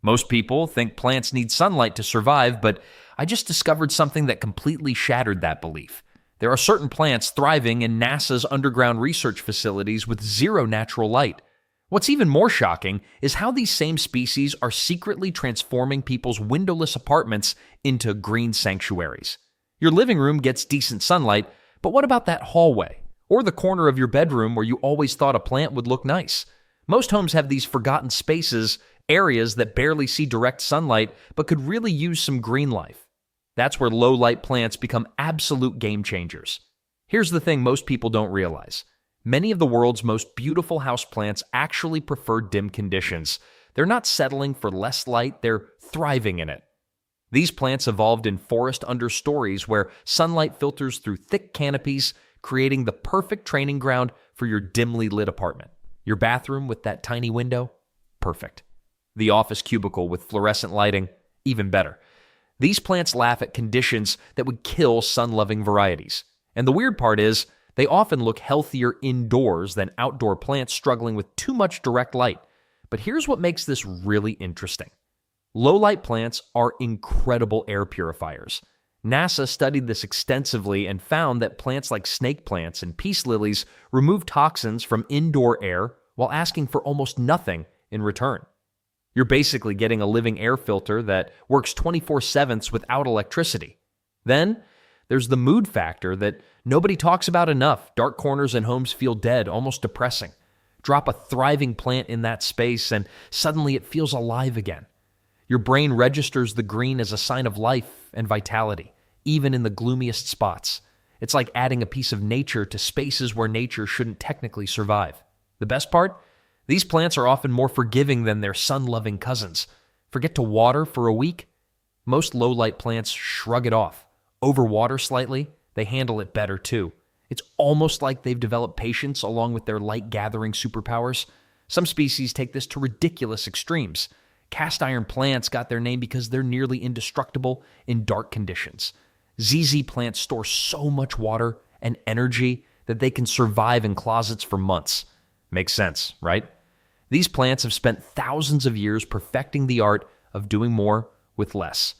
Most people think plants need sunlight to survive, but I just discovered something that completely shattered that belief. There are certain plants thriving in NASA's underground research facilities with zero natural light. What's even more shocking is how these same species are secretly transforming people's windowless apartments into green sanctuaries. Your living room gets decent sunlight, but what about that hallway? Or the corner of your bedroom where you always thought a plant would look nice? Most homes have these forgotten spaces, areas that barely see direct sunlight but could really use some green life. That's where low-light plants become absolute game changers. Here's the thing most people don't realize. Many of the world's most beautiful houseplants actually prefer dim conditions. They're not settling for less light, they're thriving in it. These plants evolved in forest understories where sunlight filters through thick canopies, creating the perfect training ground for your dimly lit apartment. Your bathroom with that tiny window? Perfect. The office cubicle with fluorescent lighting? Even better. These plants laugh at conditions that would kill sun-loving varieties. And the weird part is, they often look healthier indoors than outdoor plants struggling with too much direct light. But here's what makes this really interesting. Low-light plants are incredible air purifiers. NASA studied this extensively and found that plants like snake plants and peace lilies remove toxins from indoor air while asking for almost nothing in return. You're basically getting a living air filter that works 24/7 without electricity. Then, there's the mood factor that nobody talks about enough. Dark corners in homes feel dead, almost depressing. Drop a thriving plant in that space and suddenly it feels alive again. Your brain registers the green as a sign of life and vitality, even in the gloomiest spots. It's like adding a piece of nature to spaces where nature shouldn't technically survive. The best part? These plants are often more forgiving than their sun-loving cousins. Forget to water for a week? Most low-light plants shrug it off. Overwater slightly, they handle it better too. It's almost like they've developed patience along with their light-gathering superpowers. Some species take this to ridiculous extremes. Cast iron plants got their name because they're nearly indestructible in dark conditions. ZZ plants store so much water and energy that they can survive in closets for months. Makes sense, right? These plants have spent thousands of years perfecting the art of doing more with less.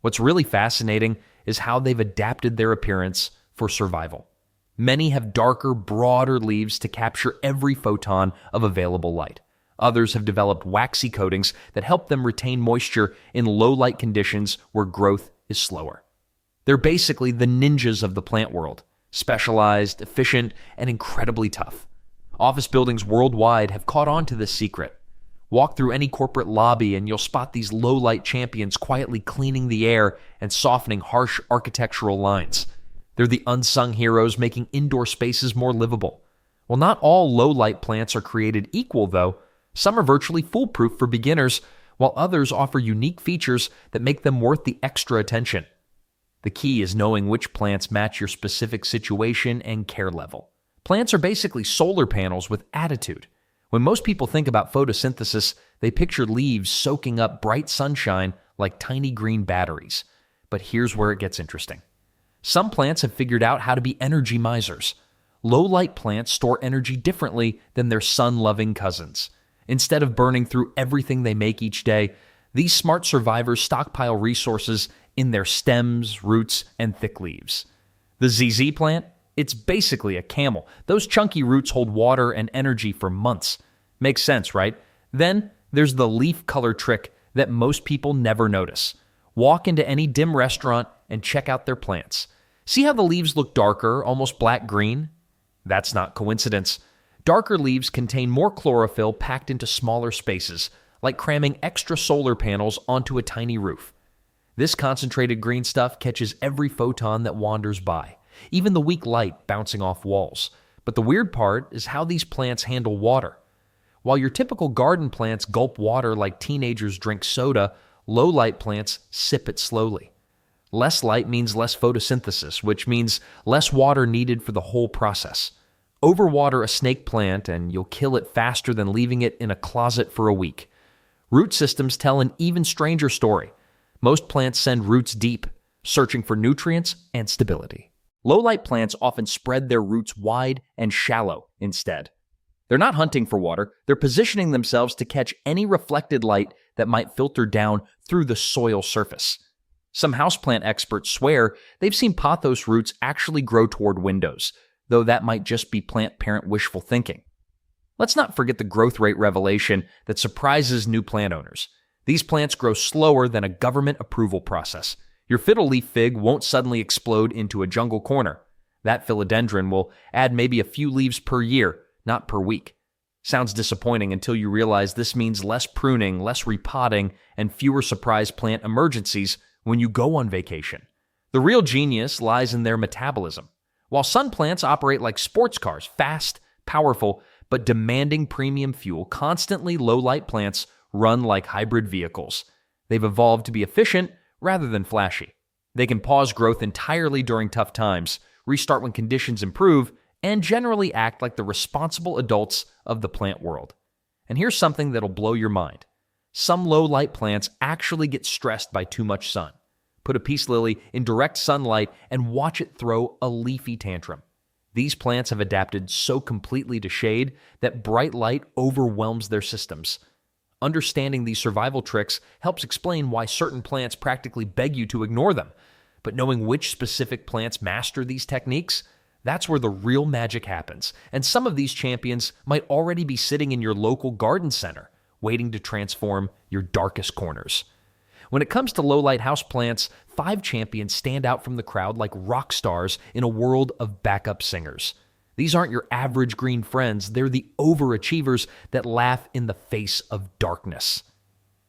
What's really fascinating is how they've adapted their appearance for survival. Many have darker, broader leaves to capture every photon of available light. Others have developed waxy coatings that help them retain moisture in low-light conditions where growth is slower. They're basically the ninjas of the plant world, specialized, efficient, and incredibly tough. Office buildings worldwide have caught on to this secret. Walk through any corporate lobby and you'll spot these low-light champions quietly cleaning the air and softening harsh architectural lines. They're the unsung heroes making indoor spaces more livable. Well, not all low-light plants are created equal, though. Some are virtually foolproof for beginners, while others offer unique features that make them worth the extra attention. The key is knowing which plants match your specific situation and care level. Plants are basically solar panels with attitude. When most people think about photosynthesis, they picture leaves soaking up bright sunshine like tiny green batteries. But here's where it gets interesting. Some plants have figured out how to be energy misers. Low-light plants store energy differently than their sun-loving cousins. Instead of burning through everything they make each day, these smart survivors stockpile resources in their stems, roots, and thick leaves. The ZZ plant? It's basically a camel. Those chunky roots hold water and energy for months. Makes sense, right? Then there's the leaf color trick that most people never notice. Walk into any dim restaurant and check out their plants. See how the leaves look darker, almost black-green? That's not coincidence. Darker leaves contain more chlorophyll packed into smaller spaces, like cramming extra solar panels onto a tiny roof. This concentrated green stuff catches every photon that wanders by, even the weak light bouncing off walls. But the weird part is how these plants handle water. While your typical garden plants gulp water like teenagers drink soda, low-light plants sip it slowly. Less light means less photosynthesis, which means less water needed for the whole process. Overwater a snake plant and you'll kill it faster than leaving it in a closet for a week. Root systems tell an even stranger story. Most plants send roots deep, searching for nutrients and stability. Low-light plants often spread their roots wide and shallow instead. They're not hunting for water, they're positioning themselves to catch any reflected light that might filter down through the soil surface. Some houseplant experts swear they've seen pothos roots actually grow toward windows, though that might just be plant parent wishful thinking. Let's not forget the growth rate revelation that surprises new plant owners. These plants grow slower than a government approval process. Your fiddle leaf fig won't suddenly explode into a jungle corner. That philodendron will add maybe a few leaves per year, not per week. Sounds disappointing until you realize this means less pruning, less repotting, and fewer surprise plant emergencies when you go on vacation. The real genius lies in their metabolism. While sun plants operate like sports cars, fast, powerful, but demanding premium fuel, constantly low-light plants run like hybrid vehicles. They've evolved to be efficient rather than flashy. They can pause growth entirely during tough times, restart when conditions improve, and generally act like the responsible adults of the plant world. And here's something that'll blow your mind. Some low-light plants actually get stressed by too much sun. Put a peace lily in direct sunlight and watch it throw a leafy tantrum. These plants have adapted so completely to shade that bright light overwhelms their systems. Understanding these survival tricks helps explain why certain plants practically beg you to ignore them. But knowing which specific plants master these techniques, that's where the real magic happens. And some of these champions might already be sitting in your local garden center, waiting to transform your darkest corners. When it comes to low-light houseplants, 5 champions stand out from the crowd like rock stars in a world of backup singers. These aren't your average green friends, they're the overachievers that laugh in the face of darkness.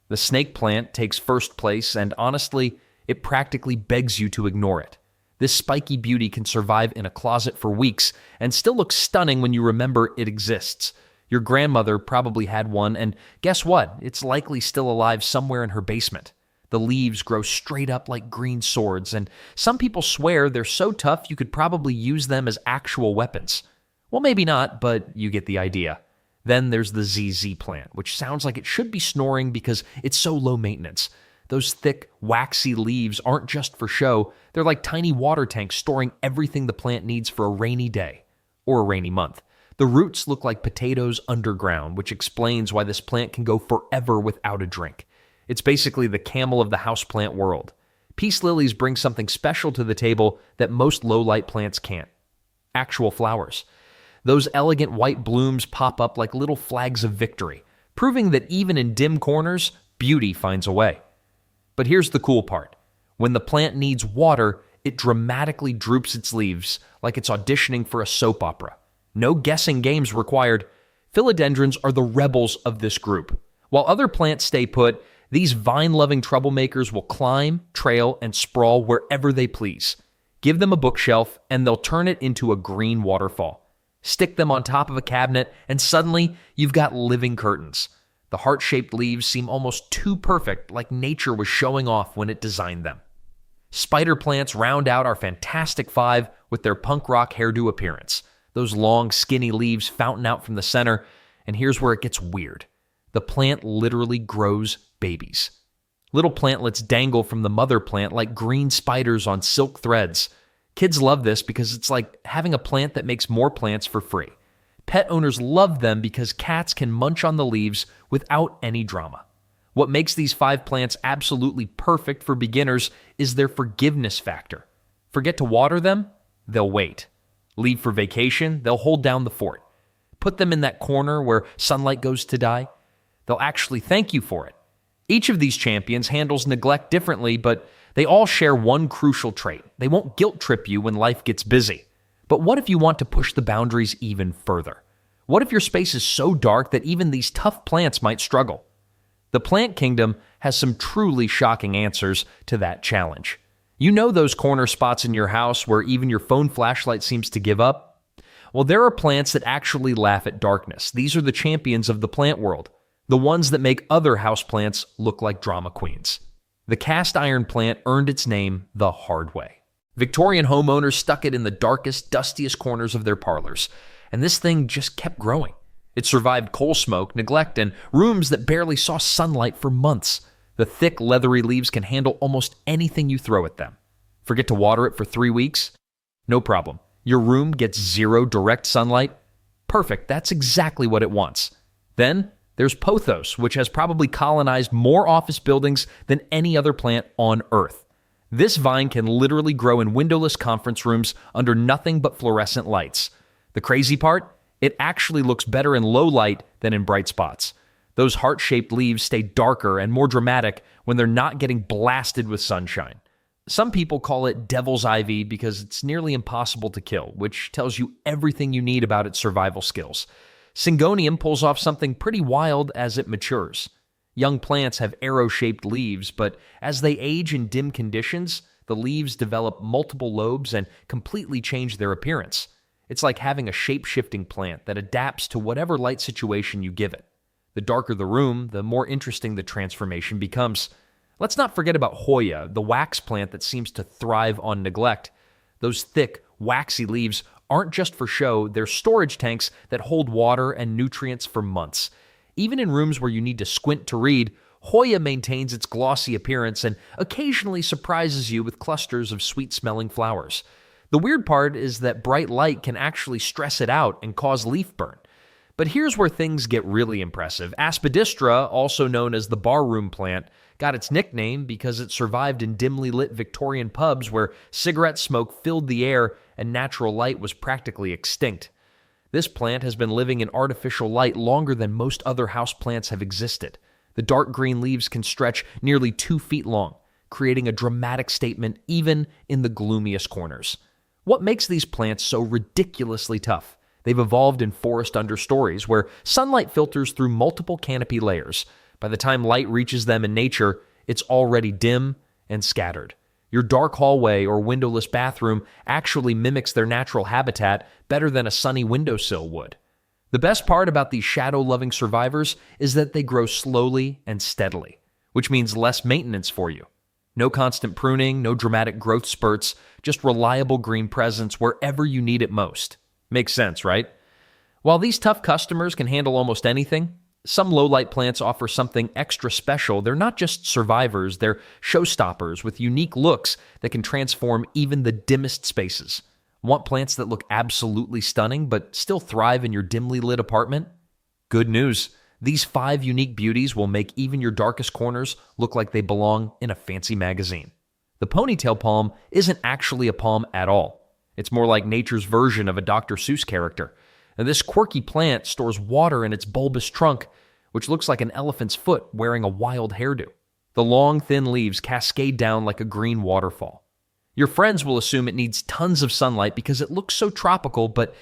The snake plant takes first place, and honestly, it practically begs you to ignore it. This spiky beauty can survive in a closet for weeks and still look stunning when you remember it exists. Your grandmother probably had one, and guess what? It's likely still alive somewhere in her basement. The leaves grow straight up like green swords, and some people swear they're so tough you could probably use them as actual weapons. Well, maybe not, but you get the idea. Then there's the ZZ plant, which sounds like it should be snoring because it's so low maintenance. Those thick, waxy leaves aren't just for show, they're like tiny water tanks storing everything the plant needs for a rainy day, or a rainy month. The roots look like potatoes underground, which explains why this plant can go forever without a drink. It's basically the camel of the houseplant world. Peace lilies bring something special to the table that most low-light plants can't. Actual flowers. Those elegant white blooms pop up like little flags of victory, proving that even in dim corners, beauty finds a way. But here's the cool part. When the plant needs water, it dramatically droops its leaves like it's auditioning for a soap opera. No guessing games required. Philodendrons are the rebels of this group. While other plants stay put, these vine-loving troublemakers will climb, trail, and sprawl wherever they please. Give them a bookshelf, and they'll turn it into a green waterfall. Stick them on top of a cabinet, and suddenly you've got living curtains. The heart-shaped leaves seem almost too perfect, like nature was showing off when it designed them. Spider plants round out our fantastic 5 with their punk rock hairdo appearance. Those long, skinny leaves fountain out from the center, and here's where it gets weird. The plant literally grows babies. Little plantlets dangle from the mother plant like green spiders on silk threads. Kids love this because it's like having a plant that makes more plants for free. Pet owners love them because cats can munch on the leaves without any drama. What makes these 5 plants absolutely perfect for beginners is their forgiveness factor. Forget to water them? They'll wait. Leave for vacation? They'll hold down the fort. Put them in that corner where sunlight goes to die? They'll actually thank you for it. Each of these champions handles neglect differently, but they all share one crucial trait. They won't guilt trip you when life gets busy. But what if you want to push the boundaries even further? What if your space is so dark that even these tough plants might struggle? The plant kingdom has some truly shocking answers to that challenge. You know those corner spots in your house where even your phone flashlight seems to give up? Well, there are plants that actually laugh at darkness. These are the champions of the plant world. The ones that make other houseplants look like drama queens. The cast iron plant earned its name the hard way. Victorian homeowners stuck it in the darkest, dustiest corners of their parlors, and this thing just kept growing. It survived coal smoke, neglect, and rooms that barely saw sunlight for months. The thick, leathery leaves can handle almost anything you throw at them. Forget to water it for 3 weeks? No problem. Your room gets 0 direct sunlight? Perfect, that's exactly what it wants. Then there's pothos, which has probably colonized more office buildings than any other plant on Earth. This vine can literally grow in windowless conference rooms under nothing but fluorescent lights. The crazy part? It actually looks better in low light than in bright spots. Those heart-shaped leaves stay darker and more dramatic when they're not getting blasted with sunshine. Some people call it devil's ivy because it's nearly impossible to kill, which tells you everything you need about its survival skills. Syngonium pulls off something pretty wild as it matures. Young plants have arrow-shaped leaves, but as they age in dim conditions, the leaves develop multiple lobes and completely change their appearance. It's like having a shape-shifting plant that adapts to whatever light situation you give it. The darker the room, the more interesting the transformation becomes. Let's not forget about Hoya, the wax plant that seems to thrive on neglect. Those thick, waxy leaves aren't just for show, they're storage tanks that hold water and nutrients for months. Even in rooms where you need to squint to read, Hoya maintains its glossy appearance and occasionally surprises you with clusters of sweet-smelling flowers. The weird part is that bright light can actually stress it out and cause leaf burn. But here's where things get really impressive. Aspidistra, also known as the barroom plant, got its nickname because it survived in dimly lit Victorian pubs where cigarette smoke filled the air and natural light was practically extinct. This plant has been living in artificial light longer than most other houseplants have existed. The dark green leaves can stretch nearly 2 feet long, creating a dramatic statement even in the gloomiest corners. What makes these plants so ridiculously tough? They've evolved in forest understories where sunlight filters through multiple canopy layers. By the time light reaches them in nature, it's already dim and scattered. Your dark hallway or windowless bathroom actually mimics their natural habitat better than a sunny windowsill would. The best part about these shadow-loving survivors is that they grow slowly and steadily, which means less maintenance for you. No constant pruning, no dramatic growth spurts, just reliable green presence wherever you need it most. Makes sense, right? While these tough customers can handle almost anything, some low-light plants offer something extra special. They're not just survivors, they're showstoppers with unique looks that can transform even the dimmest spaces. Want plants that look absolutely stunning but still thrive in your dimly lit apartment? Good news. These 5 unique beauties will make even your darkest corners look like they belong in a fancy magazine. The ponytail palm isn't actually a palm at all. It's more like nature's version of a Dr. Seuss character. And this quirky plant stores water in its bulbous trunk, which looks like an elephant's foot wearing a wild hairdo. The long, thin leaves cascade down like a green waterfall. Your friends will assume it needs tons of sunlight because it looks so tropical, but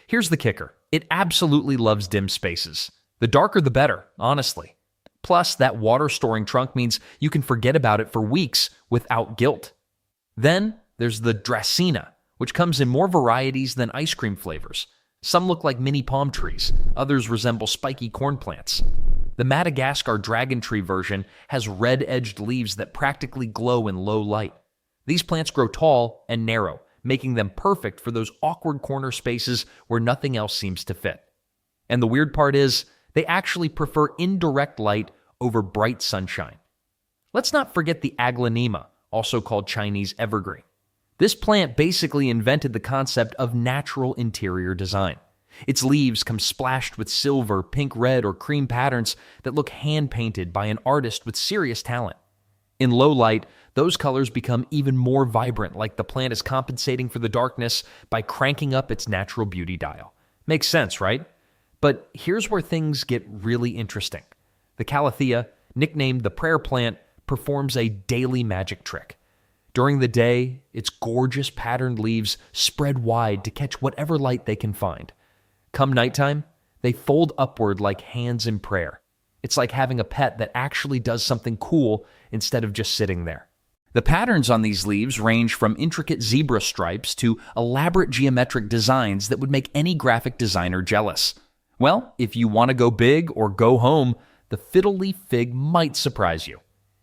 here's the kicker. It absolutely loves dim spaces. The darker the better, honestly. Plus, that water-storing trunk means you can forget about it for weeks without guilt. Then, there's the Dracena, which comes in more varieties than ice cream flavors. Some look like mini palm trees, others resemble spiky corn plants. The Madagascar dragon tree version has red-edged leaves that practically glow in low light. These plants grow tall and narrow, making them perfect for those awkward corner spaces where nothing else seems to fit. And the weird part is, they actually prefer indirect light over bright sunshine. Let's not forget the Aglaonema, also called Chinese evergreen. This plant basically invented the concept of natural interior design. Its leaves come splashed with silver, pink, red, or cream patterns that look hand-painted by an artist with serious talent. In low light, those colors become even more vibrant, like the plant is compensating for the darkness by cranking up its natural beauty dial. Makes sense, right? But here's where things get really interesting. The Calathea, nicknamed the prayer plant, performs a daily magic trick. During the day, its gorgeous patterned leaves spread wide to catch whatever light they can find. Come nighttime, they fold upward like hands in prayer. It's like having a pet that actually does something cool instead of just sitting there. The patterns on these leaves range from intricate zebra stripes to elaborate geometric designs that would make any graphic designer jealous. Well, if you want to go big or go home, the fiddle leaf fig might surprise you.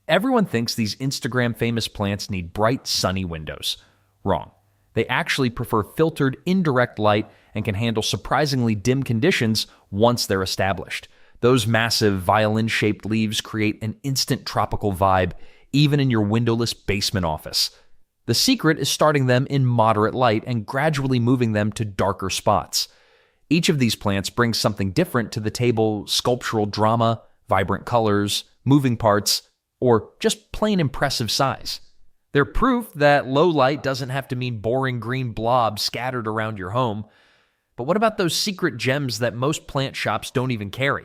Everyone thinks these Instagram-famous plants need bright, sunny windows. Wrong. They actually prefer filtered, indirect light and can handle surprisingly dim conditions once they're established. Those massive, violin-shaped leaves create an instant tropical vibe, even in your windowless basement office. The secret is starting them in moderate light and gradually moving them to darker spots. Each of these plants brings something different to the table: sculptural drama, vibrant colors, moving parts, or just plain impressive size. They're proof that low light doesn't have to mean boring green blobs scattered around your home. But what about those secret gems that most plant shops don't even carry?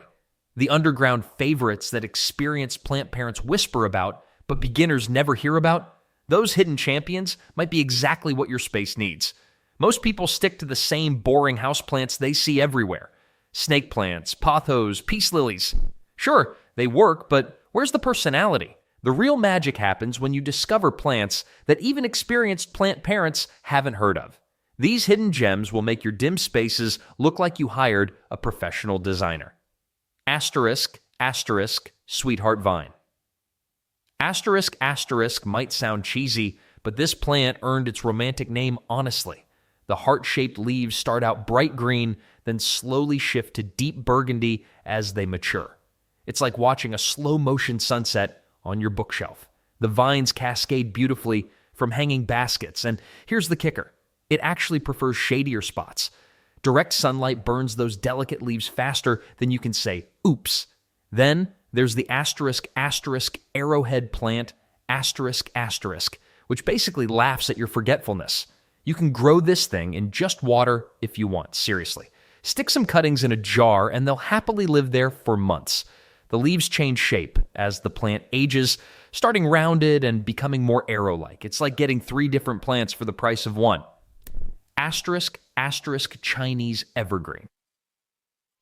The underground favorites that experienced plant parents whisper about, but beginners never hear about? Those hidden champions might be exactly what your space needs. Most people stick to the same boring houseplants they see everywhere: snake plants, pothos, peace lilies. Sure, they work, but where's the personality? The real magic happens when you discover plants that even experienced plant parents haven't heard of. These hidden gems will make your dim spaces look like you hired a professional designer. Asterisk, asterisk, sweetheart vine. Asterisk, asterisk might sound cheesy, but this plant earned its romantic name honestly. The heart-shaped leaves start out bright green, then slowly shift to deep burgundy as they mature. It's like watching a slow-motion sunset on your bookshelf. The vines cascade beautifully from hanging baskets, and here's the kicker: it actually prefers shadier spots. Direct sunlight burns those delicate leaves faster than you can say, oops. Then there's the asterisk, asterisk, arrowhead plant, asterisk, asterisk, which basically laughs at your forgetfulness. You can grow this thing in just water if you want, seriously. Stick some cuttings in a jar and they'll happily live there for months. The leaves change shape as the plant ages, starting rounded and becoming more arrow-like. It's like getting 3 different plants for the price of one. Asterisk, asterisk, Chinese evergreen.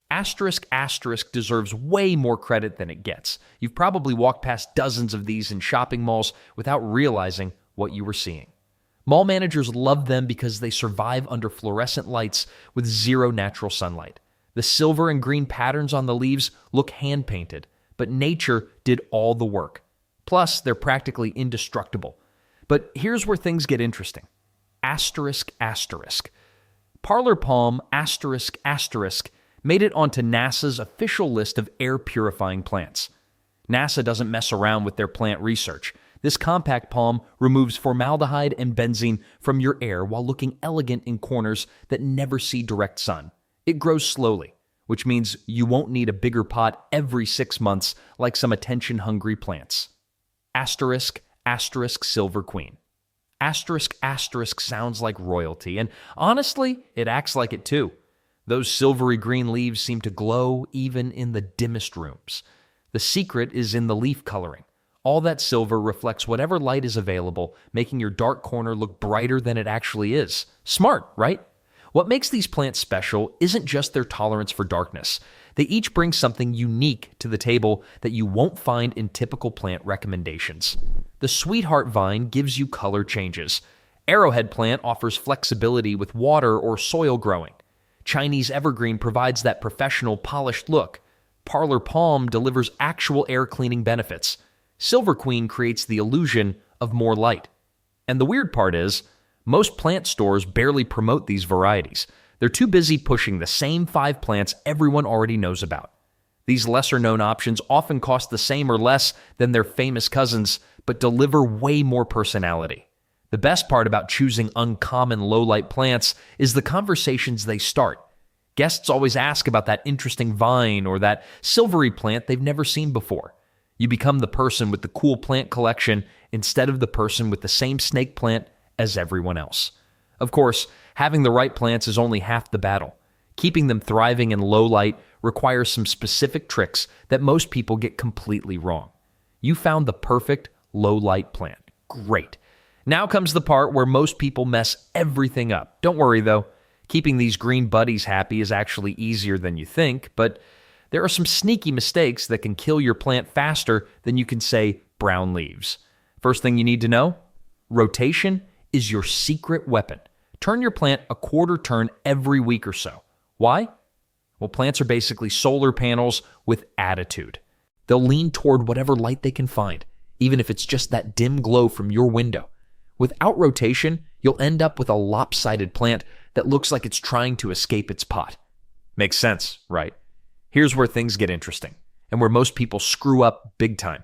Asterisk, asterisk deserves way more credit than it gets. You've probably walked past dozens of these in shopping malls without realizing what you were seeing. Mall managers love them because they survive under fluorescent lights with zero natural sunlight. The silver and green patterns on the leaves look hand-painted, but nature did all the work. Plus, they're practically indestructible. But here's where things get interesting. Asterisk, asterisk. Parlor palm, asterisk, asterisk, made it onto NASA's official list of air-purifying plants. NASA doesn't mess around with their plant research. This compact palm removes formaldehyde and benzene from your air while looking elegant in corners that never see direct sun. It grows slowly, which means you won't need a bigger pot every 6 months like some attention-hungry plants. Asterisk, asterisk, silver queen. Asterisk, asterisk sounds like royalty, and honestly, it acts like it too. Those silvery green leaves seem to glow even in the dimmest rooms. The secret is in the leaf coloring. All that silver reflects whatever light is available, making your dark corner look brighter than it actually is. Smart, right? What makes these plants special isn't just their tolerance for darkness. They each bring something unique to the table that you won't find in typical plant recommendations. The sweetheart vine gives you color changes. Arrowhead plant offers flexibility with water or soil growing. Chinese evergreen provides that professional, polished look. Parlor palm delivers actual air cleaning benefits. Silver queen creates the illusion of more light. And the weird part is, most plant stores barely promote these varieties. They're too busy pushing the same 5 plants everyone already knows about. These lesser-known options often cost the same or less than their famous cousins, but deliver way more personality. The best part about choosing uncommon low-light plants is the conversations they start. Guests always ask about that interesting vine or that silvery plant they've never seen before. You become the person with the cool plant collection instead of the person with the same snake plant as everyone else. Of course, having the right plants is only half the battle. Keeping them thriving in low light requires some specific tricks that most people get completely wrong. You found the perfect low light plant. Great. Now comes the part where most people mess everything up. Don't worry though. Keeping these green buddies happy is actually easier than you think, but there are some sneaky mistakes that can kill your plant faster than you can say brown leaves. First thing you need to know, rotation is your secret weapon. Turn your plant a quarter turn every week or so. Why? Well, plants are basically solar panels with attitude. They'll lean toward whatever light they can find, even if it's just that dim glow from your window. Without rotation, you'll end up with a lopsided plant that looks like it's trying to escape its pot. Makes sense, right? Here's where things get interesting, and where most people screw up big time.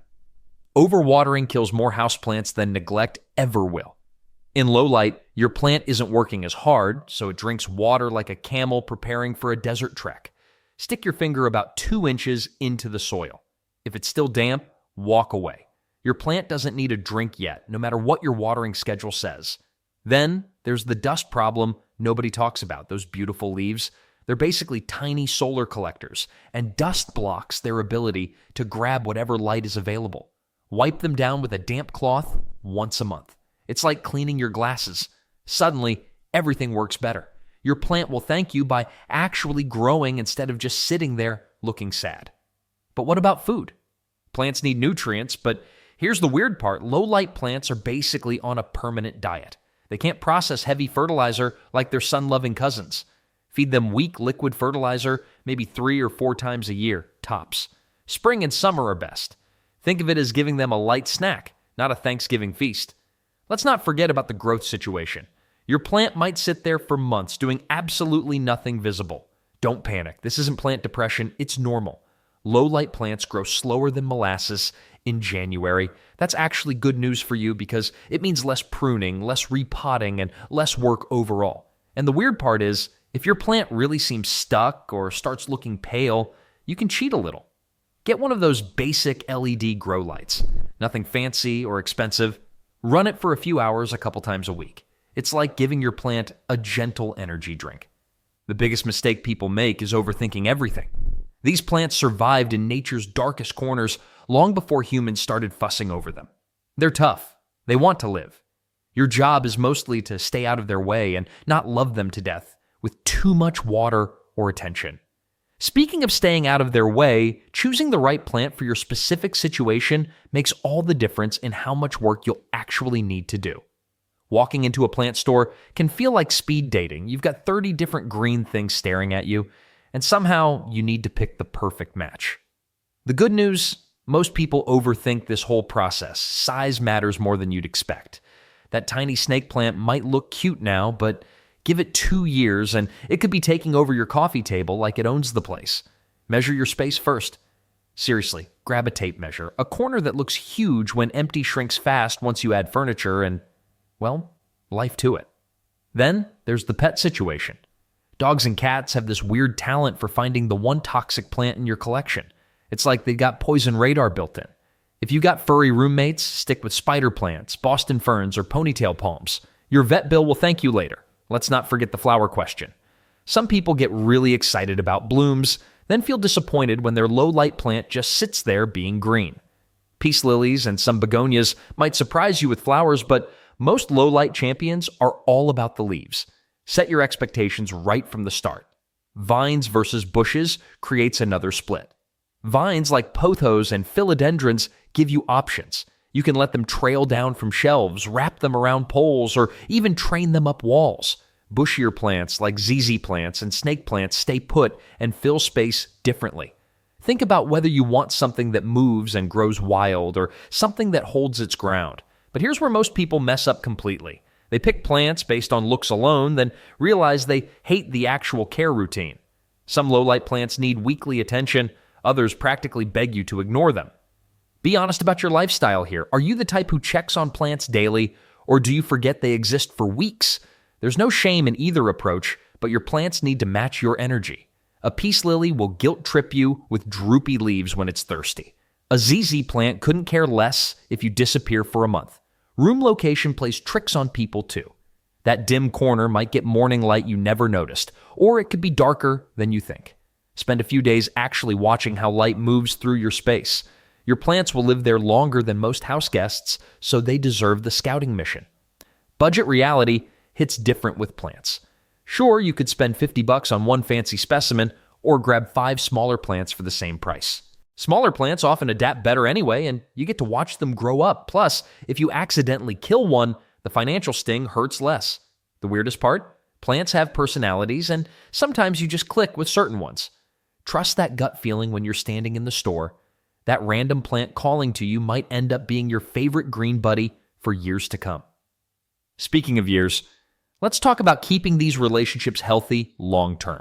Overwatering kills more houseplants than neglect ever will. In low light, your plant isn't working as hard, so it drinks water like a camel preparing for a desert trek. Stick your finger about 2 inches into the soil. If it's still damp, walk away. Your plant doesn't need a drink yet, no matter what your watering schedule says. Then there's the dust problem nobody talks about, those beautiful leaves. They're basically tiny solar collectors, and dust blocks their ability to grab whatever light is available. Wipe them down with a damp cloth once a month. It's like cleaning your glasses. Suddenly, everything works better. Your plant will thank you by actually growing instead of just sitting there looking sad. But what about food? Plants need nutrients, but here's the weird part. Low-light plants are basically on a permanent diet. They can't process heavy fertilizer like their sun-loving cousins. Feed them weak liquid fertilizer maybe 3 or 4 times a year, tops. Spring and summer are best. Think of it as giving them a light snack, not a Thanksgiving feast. Let's not forget about the growth situation. Your plant might sit there for months doing absolutely nothing visible. Don't panic. This isn't plant depression. It's normal. Low-light plants grow slower than molasses in January. That's actually good news for you because it means less pruning, less repotting, and less work overall. And the weird part is, if your plant really seems stuck or starts looking pale, you can cheat a little. Get one of those basic LED grow lights. Nothing fancy or expensive. Run it for a few hours a couple times a week. It's like giving your plant a gentle energy drink. The biggest mistake people make is overthinking everything. These plants survived in nature's darkest corners long before humans started fussing over them. They're tough. They want to live. Your job is mostly to stay out of their way and not love them to death with too much water or attention. Speaking of staying out of their way, choosing the right plant for your specific situation makes all the difference in how much work you'll actually need to do. Walking into a plant store can feel like speed dating. You've got 30 different green things staring at you, and somehow you need to pick the perfect match. The good news, most people overthink this whole process. Size matters more than you'd expect. That tiny snake plant might look cute now, but give it 2 years and it could be taking over your coffee table like it owns the place. Measure your space first. Seriously, grab a tape measure. A corner that looks huge when empty shrinks fast once you add furniture and, well, life to it. Then there's the pet situation. Dogs and cats have this weird talent for finding the one toxic plant in your collection. It's like they got poison radar built in. If you got furry roommates, stick with spider plants, Boston ferns, or ponytail palms. Your vet bill will thank you later. Let's not forget the flower question. Some people get really excited about blooms, then feel disappointed when their low-light plant just sits there being green. Peace lilies and some begonias might surprise you with flowers, but most low-light champions are all about the leaves. Set your expectations right from the start. Vines versus bushes creates another split. Vines like pothos and philodendrons give you options. You can let them trail down from shelves, wrap them around poles, or even train them up walls. Bushier plants like ZZ plants and snake plants stay put and fill space differently. Think about whether you want something that moves and grows wild or something that holds its ground. But here's where most people mess up completely. They pick plants based on looks alone, then realize they hate the actual care routine. Some low-light plants need weekly attention, others practically beg you to ignore them. Be honest about your lifestyle here. Are you the type who checks on plants daily, or do you forget they exist for weeks? There's no shame in either approach, but your plants need to match your energy. A peace lily will guilt-trip you with droopy leaves when it's thirsty. A ZZ plant couldn't care less if you disappear for a month. Room location plays tricks on people too. That dim corner might get morning light you never noticed, or it could be darker than you think. Spend a few days actually watching how light moves through your space. Your plants will live there longer than most house guests, so they deserve the scouting mission. Budget reality hits different with plants. Sure, you could spend $50 on one fancy specimen, or grab 5 smaller plants for the same price. Smaller plants often adapt better anyway, and you get to watch them grow up. Plus, if you accidentally kill one, the financial sting hurts less. The weirdest part? Plants have personalities, and sometimes you just click with certain ones. Trust that gut feeling when you're standing in the store. That random plant calling to you might end up being your favorite green buddy for years to come. Speaking of years, let's talk about keeping these relationships healthy long term.